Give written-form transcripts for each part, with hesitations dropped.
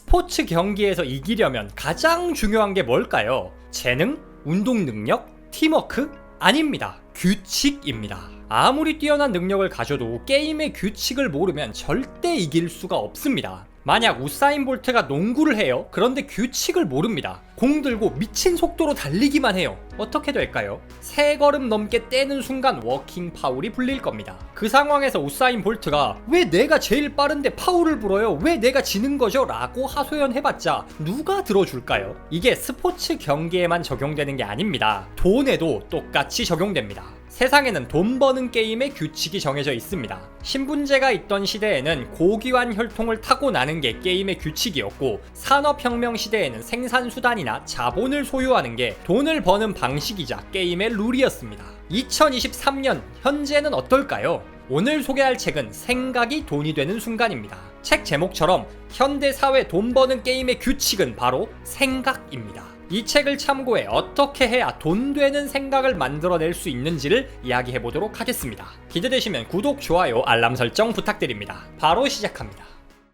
스포츠 경기에서 이기려면 가장 중요한 게 뭘까요? 재능? 운동 능력? 팀워크? 아닙니다. 규칙입니다. 아무리 뛰어난 능력을 가져도 게임의 규칙을 모르면 절대 이길 수가 없습니다. 만약 우사인 볼트가 농구를 해요. 그런데 규칙을 모릅니다. 공 들고 미친 속도로 달리기만 해요. 어떻게 될까요? 3걸음 넘게 떼는 순간 워킹 파울이 불릴 겁니다. 그 상황에서 우사인 볼트가 왜 내가 제일 빠른데 파울을 불어요? 왜 내가 지는 거죠? 라고 하소연해봤자 누가 들어줄까요? 이게 스포츠 경기에만 적용되는 게 아닙니다. 돈에도 똑같이 적용됩니다. 세상에는 돈 버는 게임의 규칙이 정해져 있습니다. 신분제가 있던 시대에는 고기환 혈통을 타고나는 게 게임의 규칙이었고, 산업혁명 시대에는 생산수단이나 자본을 소유하는 게 돈을 버는 방식이자 게임의 룰이었습니다. 2023년 현재는 어떨까요? 오늘 소개할 책은 생각이 돈이 되는 순간입니다. 책 제목처럼 현대사회 돈 버는 게임의 규칙은 바로 생각입니다. 이 책을 참고해 어떻게 해야 돈 되는 생각을 만들어낼 수 있는지를 이야기해보도록 하겠습니다. 기대되시면 구독, 좋아요, 알람 설정 부탁드립니다. 바로 시작합니다.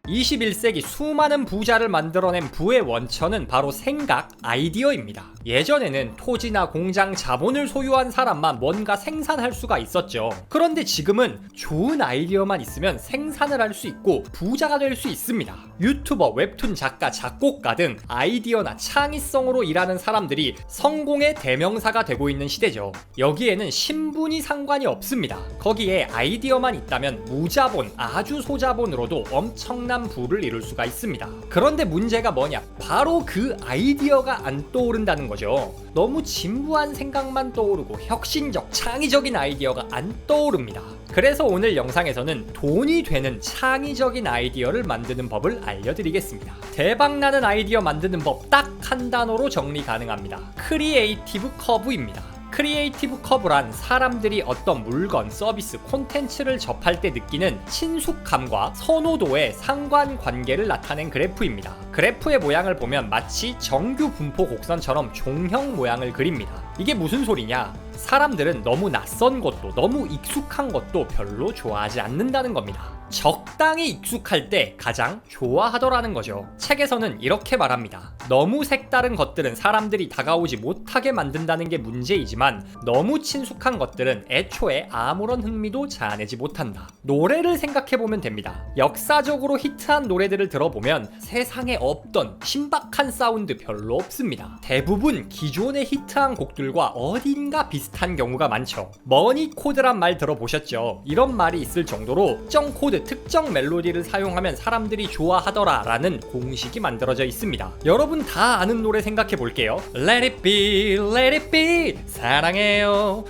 21세기 수많은 부자를 만들어낸 부의 원천은 바로 생각, 아이디어입니다. 예전에는 토지나 공장, 자본을 소유한 사람만 뭔가 생산할 수가 있었죠. 그런데 지금은 좋은 아이디어만 있으면 생산을 할 수 있고 부자가 될 수 있습니다. 유튜버, 웹툰 작가, 작곡가 등 아이디어나 창의성으로 일하는 사람들이 성공의 대명사가 되고 있는 시대죠. 여기에는 신분이 상관이 없습니다. 거기에 아이디어만 있다면 무자본, 아주 소자본으로도 엄청난 부를 이룰 수가 있습니다. 그런데 문제가 뭐냐? 바로 그 아이디어가 안 떠오른다는 거죠. 너무 진부한 생각만 떠오르고 혁신적, 창의적인 아이디어가 안 떠오릅니다. 그래서 오늘 영상에서는 돈이 되는 창의적인 아이디어를 만드는 법을 알려드리겠습니다. 대박나는 아이디어 만드는 법 딱 한 단어로 정리 가능합니다. 크리에이티브 커브입니다. 크리에이티브 커브란 사람들이 어떤 물건, 서비스, 콘텐츠를 접할 때 느끼는 친숙함과 선호도의 상관관계를 나타낸 그래프입니다. 그래프의 모양을 보면 마치 정규 분포 곡선처럼 종형 모양을 그립니다. 이게 무슨 소리냐? 사람들은 너무 낯선 것도, 너무 익숙한 것도 별로 좋아하지 않는다는 겁니다. 적당히 익숙할 때 가장 좋아하더라는 거죠. 책에서는 이렇게 말합니다. 너무 색다른 것들은 사람들이 다가오지 못하게 만든다는 게 문제이지만 너무 친숙한 것들은 애초에 아무런 흥미도 자아내지 못한다. 노래를 생각해보면 됩니다. 역사적으로 히트한 노래들을 들어보면 세상에 없던 신박한 사운드 별로 없습니다. 대부분 기존의 히트한 곡들과 어딘가 비슷한 경우가 많죠. 머니 코드란 말 들어보셨죠? 이런 말이 있을 정도로 특정 코드, 특정 멜로디를 사용하면 사람들이 좋아하더라 라는 공식이 만들어져 있습니다. 여러분 다 아는 노래 생각해 볼게요. Let it be, let it be, 사랑해요,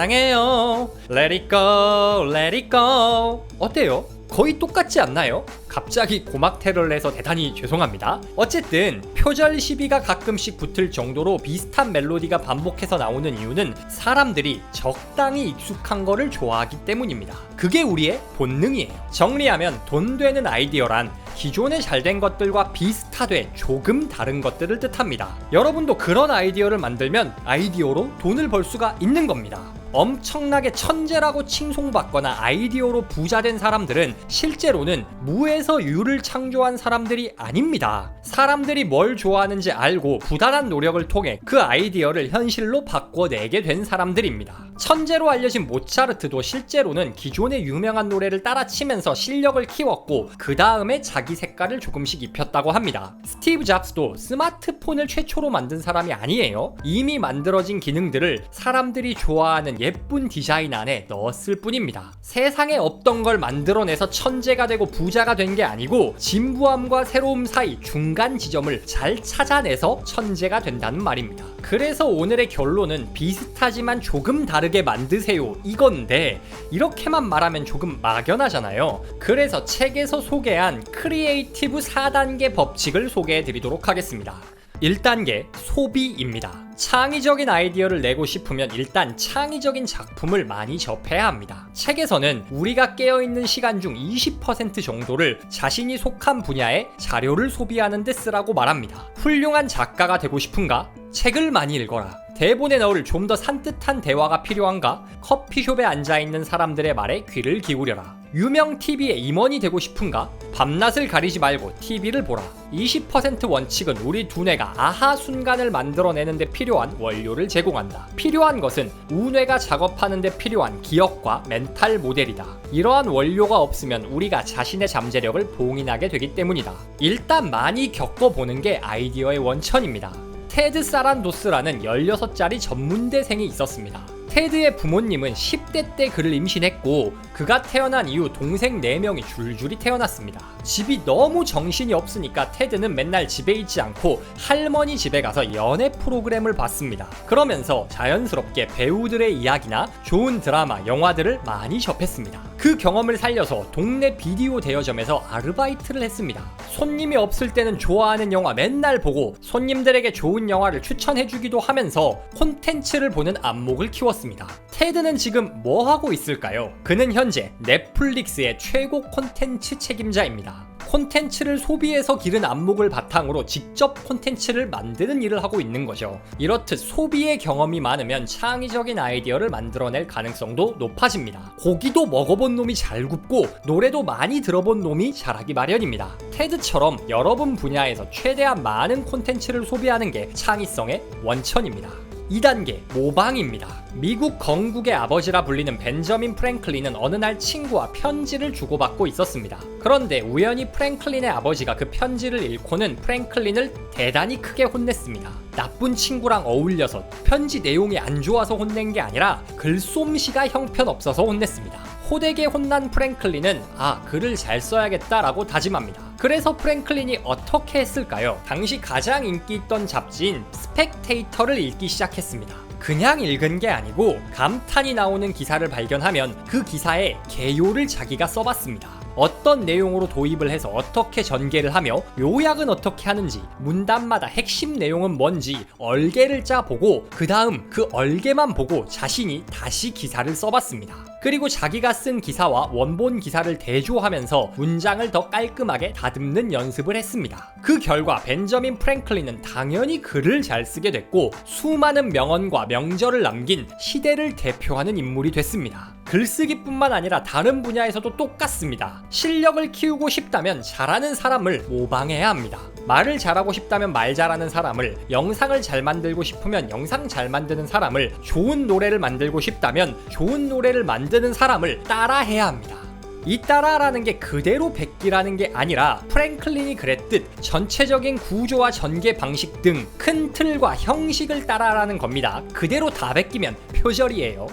사랑해요, let it go, let it go. 어때요? 거의 똑같지 않나요? 갑자기 고막테러를 해서 대단히 죄송합니다. 어쨌든 표절 시비가 가끔씩 붙을 정도로 비슷한 멜로디가 반복해서 나오는 이유는 사람들이 적당히 익숙한 거를 좋아하기 때문입니다. 그게 우리의 본능이에요. 정리하면 돈 되는 아이디어란 기존에 잘된 것들과 비슷하되 조금 다른 것들을 뜻합니다. 여러분도 그런 아이디어를 만들면 아이디어로 돈을 벌 수가 있는 겁니다. 엄청나게 천재라고 칭송받거나 아이디어로 부자된 사람들은 실제로는 무에서 유를 창조한 사람들이 아닙니다. 사람들이 뭘 좋아하는지 알고 부단한 노력을 통해 그 아이디어를 현실로 바꿔내게 된 사람들입니다. 천재로 알려진 모차르트도 실제로는 기존의 유명한 노래를 따라치면서 실력을 키웠고 그 다음에 자기 색깔을 조금씩 입혔다고 합니다. 스티브 잡스도 스마트폰을 최초로 만든 사람이 아니에요. 이미 만들어진 기능들을 사람들이 좋아하는 예쁜 디자인 안에 넣었을 뿐입니다. 세상에 없던 걸 만들어내서 천재가 되고 부자가 된 게 아니고 진부함과 새로움 사이 중간 지점을 잘 찾아내서 천재가 된다는 말입니다. 그래서 오늘의 결론은 비슷하지만 조금 다르게 만드세요 이건데, 이렇게만 말하면 조금 막연하잖아요. 그래서 책에서 소개한 크리에이티브 4단계 법칙을 소개해 드리도록 하겠습니다. 1단계 소비입니다. 창의적인 아이디어를 내고 싶으면 일단 창의적인 작품을 많이 접해야 합니다. 책에서는 우리가 깨어있는 시간 중 20% 정도를 자신이 속한 분야의 자료를 소비하는 데 쓰라고 말합니다. 훌륭한 작가가 되고 싶은가? 책을 많이 읽어라. 대본에 넣을 좀 더 산뜻한 대화가 필요한가? 커피숍에 앉아있는 사람들의 말에 귀를 기울여라. 유명 TV의 임원이 되고 싶은가? 밤낮을 가리지 말고 TV를 보라. 20% 원칙은 우리 두뇌가 아하 순간을 만들어내는 데 필요한 원료를 제공한다. 필요한 것은 우뇌가 작업하는 데 필요한 기억과 멘탈 모델이다. 이러한 원료가 없으면 우리가 자신의 잠재력을 봉인하게 되기 때문이다. 일단 많이 겪어보는 게 아이디어의 원천입니다. 테드 사란도스라는 16살짜리 전문대생이 있었습니다. 테드의 부모님은 10대 때 그를 임신했고 그가 태어난 이후 동생 4명이 줄줄이 태어났습니다. 집이 너무 정신이 없으니까 테드는 맨날 집에 있지 않고 할머니 집에 가서 연애 프로그램을 봤습니다. 그러면서 자연스럽게 배우들의 이야기나 좋은 드라마, 영화들을 많이 접했습니다. 그 경험을 살려서 동네 비디오 대여점에서 아르바이트를 했습니다. 손님이 없을 때는 좋아하는 영화 맨날 보고 손님들에게 좋은 영화를 추천해주기도 하면서 콘텐츠를 보는 안목을 키웠습니다. 테드는 지금 뭐 하고 있을까요? 그는 현재 넷플릭스의 최고 콘텐츠 책임자입니다. 콘텐츠를 소비해서 기른 안목을 바탕으로 직접 콘텐츠를 만드는 일을 하고 있는 거죠. 이렇듯 소비의 경험이 많으면 창의적인 아이디어를 만들어낼 가능성도 높아집니다. 고기도 먹어본 놈이 잘 굽고 노래도 많이 들어본 놈이 잘하기 마련입니다. 테드처럼 여러분 분야에서 최대한 많은 콘텐츠를 소비하는 게 창의성의 원천입니다. 2단계 모방입니다. 미국 건국의 아버지라 불리는 벤저민 프랭클린은 어느 날 친구와 편지를 주고받고 있었습니다. 그런데 우연히 프랭클린의 아버지가 그 편지를 읽고는 프랭클린을 대단히 크게 혼냈습니다. 나쁜 친구랑 어울려서 편지 내용이 안 좋아서 혼낸 게 아니라 글솜씨가 형편없어서 혼냈습니다. 호되게 혼난 프랭클린은 글을 잘 써야겠다라고 다짐합니다. 그래서 프랭클린이 어떻게 했을까요? 당시 가장 인기 있던 잡지인 스펙테이터를 읽기 시작했습니다. 그냥 읽은 게 아니고 감탄이 나오는 기사를 발견하면 그 기사에 개요를 자기가 써봤습니다. 어떤 내용으로 도입을 해서 어떻게 전개를 하며 요약은 어떻게 하는지, 문단마다 핵심 내용은 뭔지 얼개를 짜보고 그 다음 그 얼개만 보고 자신이 다시 기사를 써봤습니다. 그리고 자기가 쓴 기사와 원본 기사를 대조하면서 문장을 더 깔끔하게 다듬는 연습을 했습니다. 그 결과 벤저민 프랭클린은 당연히 글을 잘 쓰게 됐고 수많은 명언과 명절을 남긴 시대를 대표하는 인물이 됐습니다. 글쓰기뿐만 아니라 다른 분야에서도 똑같습니다. 실력을 키우고 싶다면 잘하는 사람을 모방해야 합니다. 말을 잘하고 싶다면 말 잘하는 사람을, 영상을 잘 만들고 싶으면 영상 잘 만드는 사람을, 좋은 노래를 만들고 싶다면 좋은 노래를 만드는 사람을 따라해야 합니다. 이 따라라는 게 그대로 뱉기라는 게 아니라 프랭클린이 그랬듯 전체적인 구조와 전개 방식 등 큰 틀과 형식을 따라라는 겁니다. 그대로 다 뱉기면 표절이에요.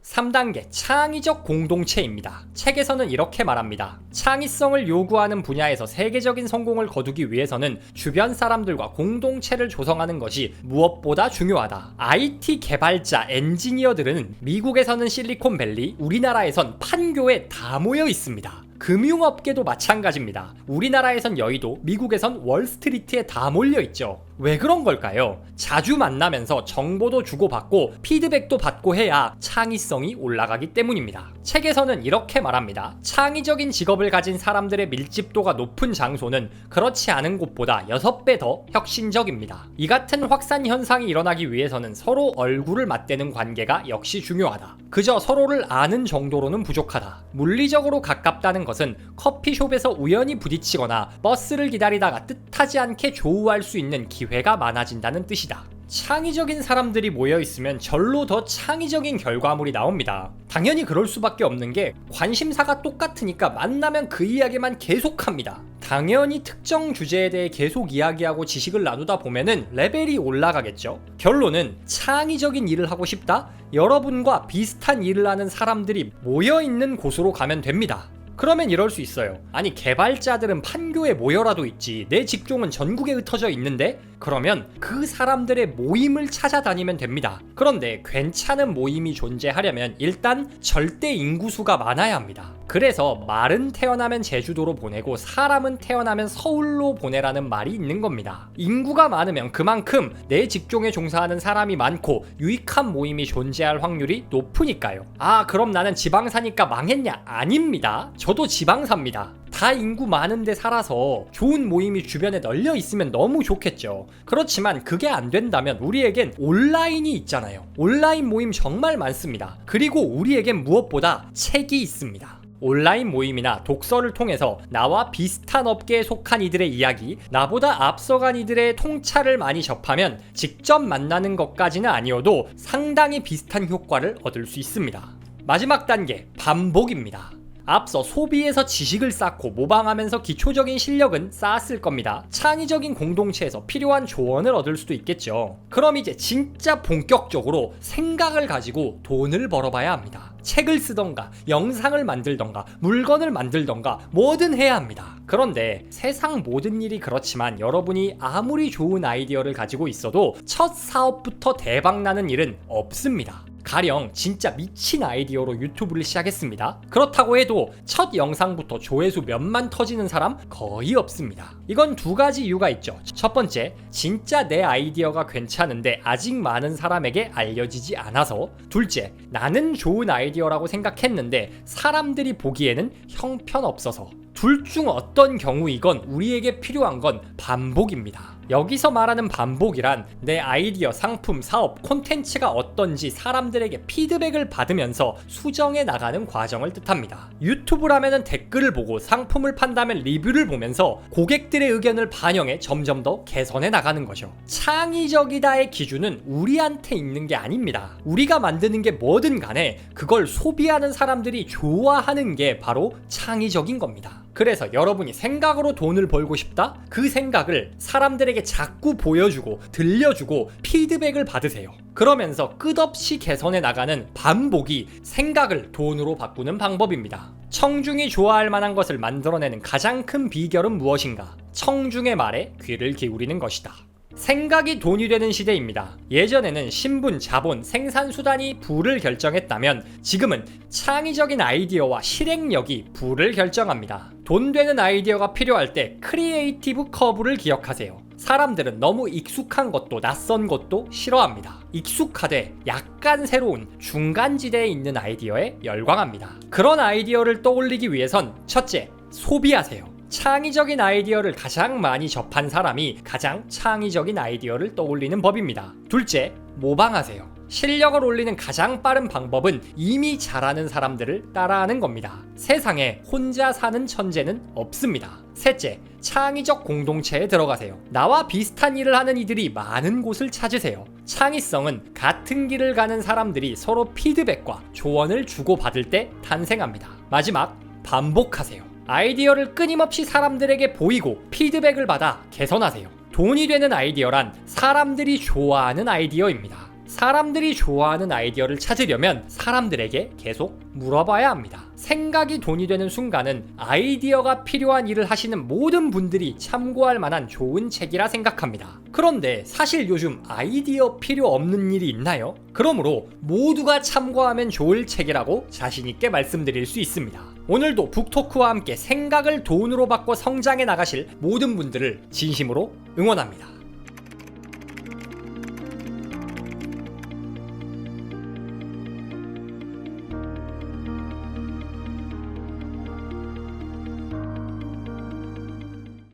3단계 창의적 공동체입니다. 책에서는 이렇게 말합니다. 창의성을 요구하는 분야에서 세계적인 성공을 거두기 위해서는 주변 사람들과 공동체를 조성하는 것이 무엇보다 중요하다. IT 개발자, 엔지니어들은 미국에서는 실리콘밸리, 우리나라에선 판교에 다 모여 있습니다. 금융업계도 마찬가지입니다. 우리나라에선 여의도, 미국에선 월스트리트에 다 몰려있죠. 왜 그런 걸까요? 자주 만나면서 정보도 주고받고 피드백도 받고 해야 창의성이 올라가기 때문입니다. 책에서는 이렇게 말합니다. 창의적인 직업을 가진 사람들의 밀집도가 높은 장소는 그렇지 않은 곳보다 6배 더 혁신적입니다. 이 같은 확산 현상이 일어나기 위해서는 서로 얼굴을 맞대는 관계가 역시 중요하다. 그저 서로를 아는 정도로는 부족하다. 물리적으로 가깝다는 것은 커피숍에서 우연히 부딪히거나 버스를 기다리다가 뜻하지 않게 조우할 수 있는 기회가 많아진다는 뜻이다. 창의적인 사람들이 모여있으면 절로 더 창의적인 결과물이 나옵니다. 당연히 그럴 수밖에 없는 게 관심사가 똑같으니까 만나면 그 이야기만 계속합니다. 당연히 특정 주제에 대해 계속 이야기하고 지식을 나누다 보면은 레벨이 올라가겠죠. 결론은 창의적인 일을 하고 싶다? 여러분과 비슷한 일을 하는 사람들이 모여있는 곳으로 가면 됩니다. 그러면 이럴 수 있어요. 아니 개발자들은 판교에 모여라도 있지 내 직종은 전국에 흩어져 있는데? 그러면 그 사람들의 모임을 찾아다니면 됩니다. 그런데 괜찮은 모임이 존재하려면 일단 절대 인구수가 많아야 합니다. 그래서 말은 태어나면 제주도로 보내고 사람은 태어나면 서울로 보내라는 말이 있는 겁니다. 인구가 많으면 그만큼 내 직종에 종사하는 사람이 많고 유익한 모임이 존재할 확률이 높으니까요. 그럼 나는 지방 사니까 망했냐? 아닙니다. 저도 지방 삽니다. 다 인구 많은 데 살아서 좋은 모임이 주변에 널려 있으면 너무 좋겠죠. 그렇지만 그게 안 된다면 우리에겐 온라인이 있잖아요. 온라인 모임 정말 많습니다. 그리고 우리에겐 무엇보다 책이 있습니다. 온라인 모임이나 독서를 통해서 나와 비슷한 업계에 속한 이들의 이야기, 나보다 앞서간 이들의 통찰을 많이 접하면 직접 만나는 것까지는 아니어도 상당히 비슷한 효과를 얻을 수 있습니다. 마지막 단계, 반복입니다. 앞서 소비에서 지식을 쌓고 모방하면서 기초적인 실력은 쌓았을 겁니다. 창의적인 공동체에서 필요한 조언을 얻을 수도 있겠죠. 그럼 이제 진짜 본격적으로 생각을 가지고 돈을 벌어봐야 합니다. 책을 쓰던가 영상을 만들던가 물건을 만들던가 뭐든 해야 합니다. 그런데 세상 모든 일이 그렇지만 여러분이 아무리 좋은 아이디어를 가지고 있어도 첫 사업부터 대박나는 일은 없습니다. 가령 진짜 미친 아이디어로 유튜브를 시작했습니다. 그렇다고 해도 첫 영상부터 조회수 몇만 터지는 사람 거의 없습니다. 이건 두 가지 이유가 있죠. 첫 번째, 진짜 내 아이디어가 괜찮은데 아직 많은 사람에게 알려지지 않아서. 둘째, 나는 좋은 아이디어라고 생각했는데 사람들이 보기에는 형편없어서. 둘 중 어떤 경우이건 우리에게 필요한 건 반복입니다. 여기서 말하는 반복이란 내 아이디어, 상품, 사업, 콘텐츠가 어떤지 사람들에게 피드백을 받으면서 수정해 나가는 과정을 뜻합니다. 유튜브라면 댓글을 보고 상품을 판다면 리뷰를 보면서 고객들의 의견을 반영해 점점 더 개선해 나가는 거죠. 창의적이다의 기준은 우리한테 있는 게 아닙니다. 우리가 만드는 게 뭐든 간에 그걸 소비하는 사람들이 좋아하는 게 바로 창의적인 겁니다. 그래서 여러분이 생각으로 돈을 벌고 싶다? 그 생각을 사람들에게 자꾸 보여주고 들려주고 피드백을 받으세요. 그러면서 끝없이 개선해 나가는 반복이 생각을 돈으로 바꾸는 방법입니다. 청중이 좋아할 만한 것을 만들어내는 가장 큰 비결은 무엇인가? 청중의 말에 귀를 기울이는 것이다. 생각이 돈이 되는 시대입니다. 예전에는 신분, 자본, 생산수단이 부를 결정했다면 지금은 창의적인 아이디어와 실행력이 부를 결정합니다. 돈 되는 아이디어가 필요할 때 크리에이티브 커브를 기억하세요. 사람들은 너무 익숙한 것도 낯선 것도 싫어합니다. 익숙하되 약간 새로운 중간지대에 있는 아이디어에 열광합니다. 그런 아이디어를 떠올리기 위해선 첫째, 소비하세요. 창의적인 아이디어를 가장 많이 접한 사람이 가장 창의적인 아이디어를 떠올리는 법입니다. 둘째, 모방하세요. 실력을 올리는 가장 빠른 방법은 이미 잘하는 사람들을 따라하는 겁니다. 세상에 혼자 사는 천재는 없습니다. 셋째, 창의적 공동체에 들어가세요. 나와 비슷한 일을 하는 이들이 많은 곳을 찾으세요. 창의성은 같은 길을 가는 사람들이 서로 피드백과 조언을 주고받을 때 탄생합니다. 마지막, 반복하세요. 아이디어를 끊임없이 사람들에게 보이고 피드백을 받아 개선하세요. 돈이 되는 아이디어란 사람들이 좋아하는 아이디어입니다. 사람들이 좋아하는 아이디어를 찾으려면 사람들에게 계속 물어봐야 합니다. 생각이 돈이 되는 순간은 아이디어가 필요한 일을 하시는 모든 분들이 참고할 만한 좋은 책이라 생각합니다. 그런데 사실 요즘 아이디어 필요 없는 일이 있나요? 그러므로 모두가 참고하면 좋을 책이라고 자신있게 말씀드릴 수 있습니다. 오늘도 북토크와 함께 생각을 돈으로 바꿔 성장해 나가실 모든 분들을 진심으로 응원합니다.